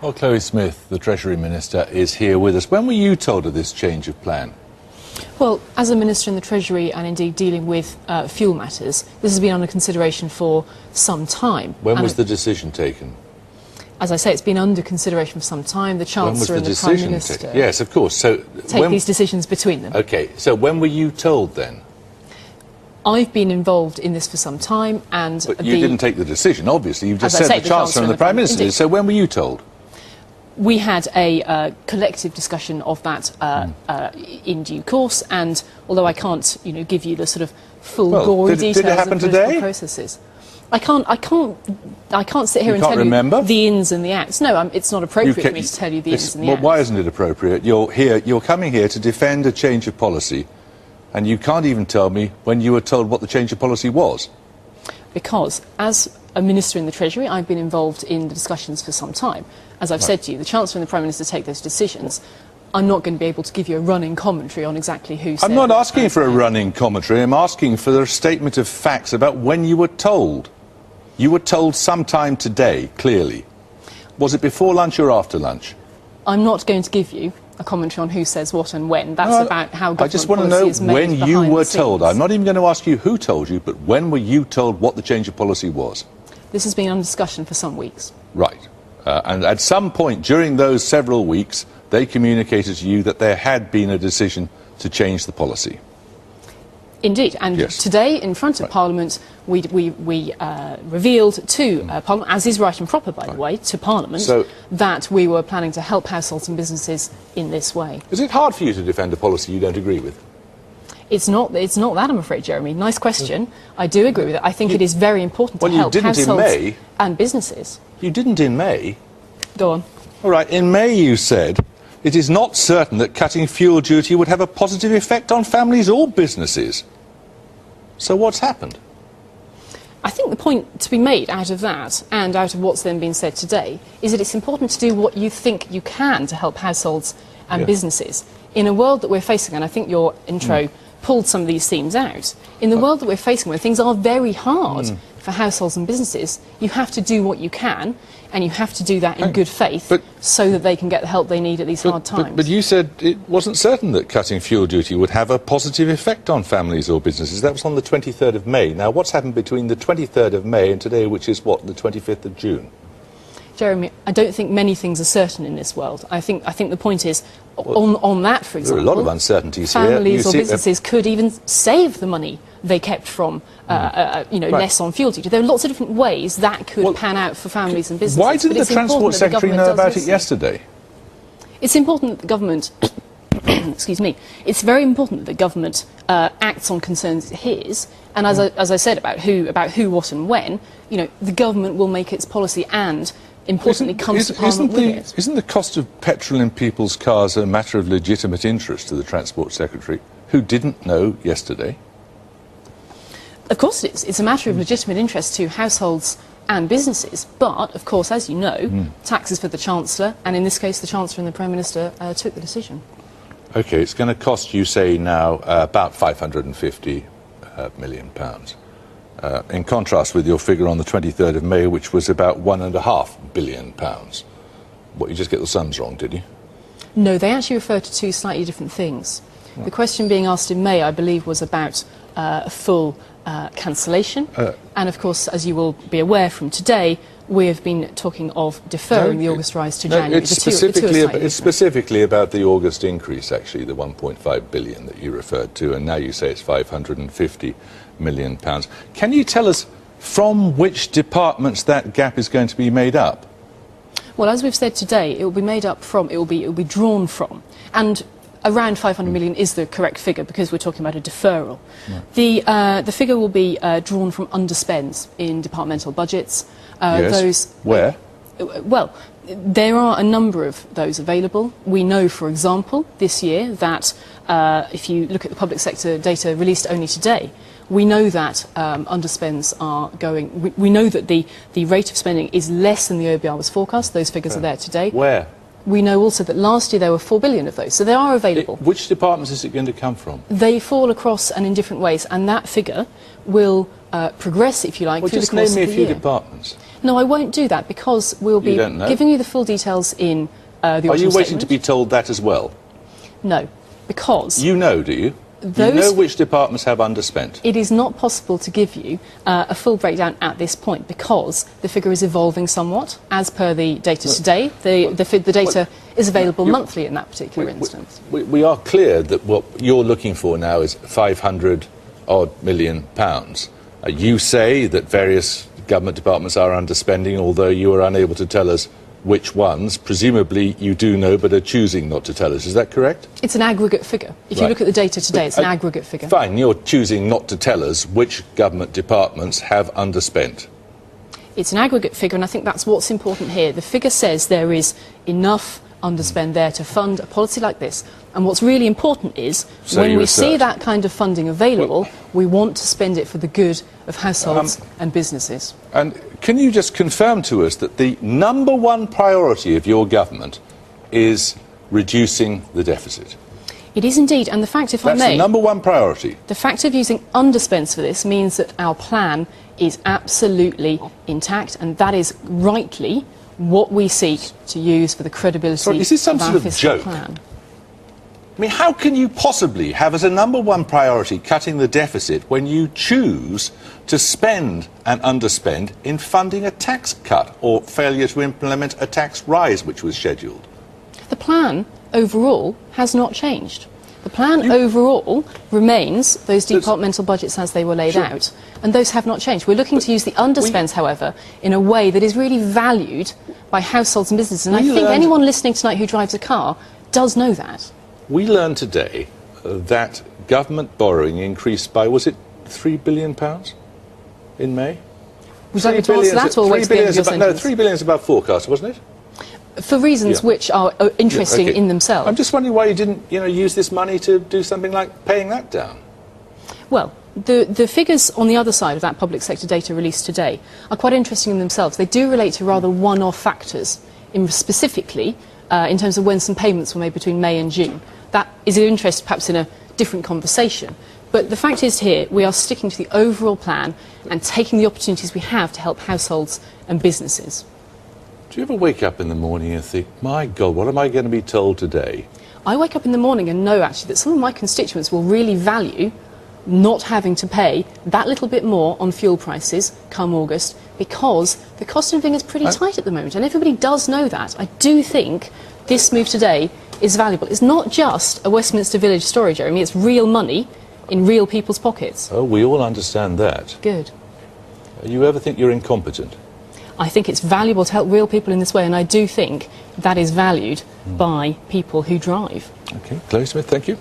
Well, Chloe Smith, the Treasury Minister, is here with us. When were you told of this change of plan? Well, as a Minister in the Treasury and indeed dealing with fuel matters, this has been under consideration for some time. When was the decision taken? As I say, it's been under consideration for some time. The Chancellor and the Prime Minister yes, of course. So take these decisions between them. OK, so when were you told then? I've been involved in this for some time, and but you didn't take the decision, obviously. You've just said the Chancellor and the Prime Minister did. So when were you told? We had a collective discussion of that in due course, and although I can't, give you the sort of full gory details did it happen of political today? Processes, I can't sit here and tell you the ins and the outs. No, it's not appropriate for me to tell you the ins and the outs. Why isn't it appropriate? You're coming here to defend a change of policy, and you can't even tell me when you were told what the change of policy was. Because as a Minister in the Treasury, I've been involved in the discussions for some time. As I've said to you, the Chancellor and the Prime Minister take those decisions. I'm not going to be able to give you a running commentary on exactly who said. I'm not asking for a running commentary. I'm asking for a statement of facts about when you were told. You were told sometime today, clearly. Was it before lunch or after lunch? I'm not going to give you a commentary on who says what and when. That's about how government I just want to know when you were told. I'm not even going to ask you who told you, but when were you told what the change of policy was? This has been under discussion for some weeks. Right. And at some point during those several weeks, they communicated to you that there had been a decision to change the policy. Indeed, and today, in front of Parliament, we revealed to Parliament, as is right and proper, by the way, to Parliament, that we were planning to help households and businesses in this way. Is it hard for you to defend a policy you don't agree with? It's not that, I'm afraid, Jeremy. Nice question. I do agree with it. I think it is very important to help households and businesses. You didn't in May. Go on. All right, in May you said, it is not certain that cutting fuel duty would have a positive effect on families or businesses. So what's happened? I think the point to be made out of that, and out of what's then been said today, is that it's important to do what you think you can to help households and businesses. In a world that we're facing, and I think your intro pulled some of these themes out, in the world that we're facing where things are very hard for households and businesses, you have to do what you can, and you have to do that in good faith so that they can get the help they need at these hard times. But you said it wasn't certain that cutting fuel duty would have a positive effect on families or businesses. That was on the 23rd of May. Now, what's happened between the 23rd of May and today, which is what, the 25th of June? Jeremy, I don't think many things are certain in this world. I think the point is, on that, for example, there are a lot of uncertainties here. Families or businesses could even save the money they kept from, less on fuel duty. There are lots of different ways that could pan out for families and businesses. Why didn't the Transport Secretary know about it yesterday? It's important that the government, excuse me, it's very important that the government acts on concerns it hears. And as I said about who, what and when, the government will make its policy and, importantly, comes to Parliament with it. Isn't the cost of petrol in people's cars a matter of legitimate interest to the Transport Secretary, who didn't know yesterday? Of course it is. It's a matter of legitimate interest to households and businesses. But, of course, as you know, taxes for the Chancellor, and in this case the Chancellor and the Prime Minister took the decision. OK, it's going to cost, you say now, about £550 million. In contrast with your figure on the 23rd of May, which was about £1.5 billion. What, you just get the sums wrong, did you? No, they actually refer to two slightly different things. The question being asked in May, I believe, was about a full cancellation. And, of course, as you will be aware from today, we have been talking of deferring the August rise to January. It's specifically about the August increase, actually, the 1.5 billion that you referred to, and now you say it's £550 million. Can you tell us from which departments that gap is going to be made up? Well, as we've said today, it will be made up from, it will be drawn from, and around 500 million is the correct figure because we're talking about a deferral. The figure will be drawn from underspends in departmental budgets. Where? Well, there are a number of those available. We know, for example, this year that if you look at the public sector data released only today, we know that underspends are going. We know that the rate of spending is less than the OBR was forecast. Those figures are there today. Where? We know also that last year there were 4 billion of those, so they are available. Which departments is it going to come from? They fall across and in different ways, and that figure will progress, if you like, Well, through the just course name me of a the few year. departments. No, I won't do that because we'll be don't know? giving you the full details in the Are you autumn waiting statement. to be told that as well? No, because You know, do you? Those- You know which departments have underspent. it is not possible to give you a full breakdown at this point because the figure is evolving somewhat. As per the data today, the data is available monthly in that particular instance. We are clear that what you're looking for now is 500 odd million pounds. You say that various government departments are underspending, although you are unable to tell us which ones. Presumably you do know but are choosing not to tell us. Is that correct? It's an aggregate figure. If you Right. look at the data today, it's an aggregate figure. Fine, you're choosing not to tell us which government departments have underspent. It's an aggregate figure, and I think that's what's important here. The figure says there is enough underspend there to fund a policy like this. And what's really important is So when you we see assert. that kind of funding available, we want to spend it for the good of households and businesses. And can you just confirm to us that the number one priority of your government is reducing the deficit? It is indeed, and the fact, if That's I may, the number one priority. the fact of using underspends for this means that our plan is absolutely intact, and that is rightly what we seek to use for the credibility Sorry, is this some of our sort of fiscal joke? plan. I mean, how can you possibly have as a number one priority cutting the deficit when you choose to spend and underspend in funding a tax cut or failure to implement a tax rise which was scheduled? The plan overall has not changed. The plan overall remains those departmental budgets as they were laid Sure. out, and those have not changed. We're looking to use the underspends, however, in a way that is really valued by households and businesses. And I think anyone listening tonight who drives a car does know that. We learned today that government borrowing increased by, was it £3 billion in May? Would you like me to answer that or wait to the end of your No, sentence? £3 billion is above forecast, wasn't it? For reasons Yeah. which are interesting Okay. in themselves. I'm just wondering why you didn't, use this money to do something like paying that down. Well, the figures on the other side of that public sector data released today are quite interesting in themselves. They do relate to rather one-off factors, specifically in terms of when some payments were made between May and June. That is of interest perhaps in a different conversation. But the fact is here, we are sticking to the overall plan and taking the opportunities we have to help households and businesses. Do you ever wake up in the morning and think, my God, what am I going to be told today? I wake up in the morning and know actually that some of my constituents will really value not having to pay that little bit more on fuel prices come August because the cost of living is pretty tight at the moment, and everybody does know that. I do think this move today is valuable. It's not just a Westminster Village story, Jeremy, it's real money in real people's pockets. Oh, we all understand that. Good. You ever think you're incompetent? I think it's valuable to help real people in this way, and I do think that is valued by people who drive. Okay, Chloe Smith, thank you.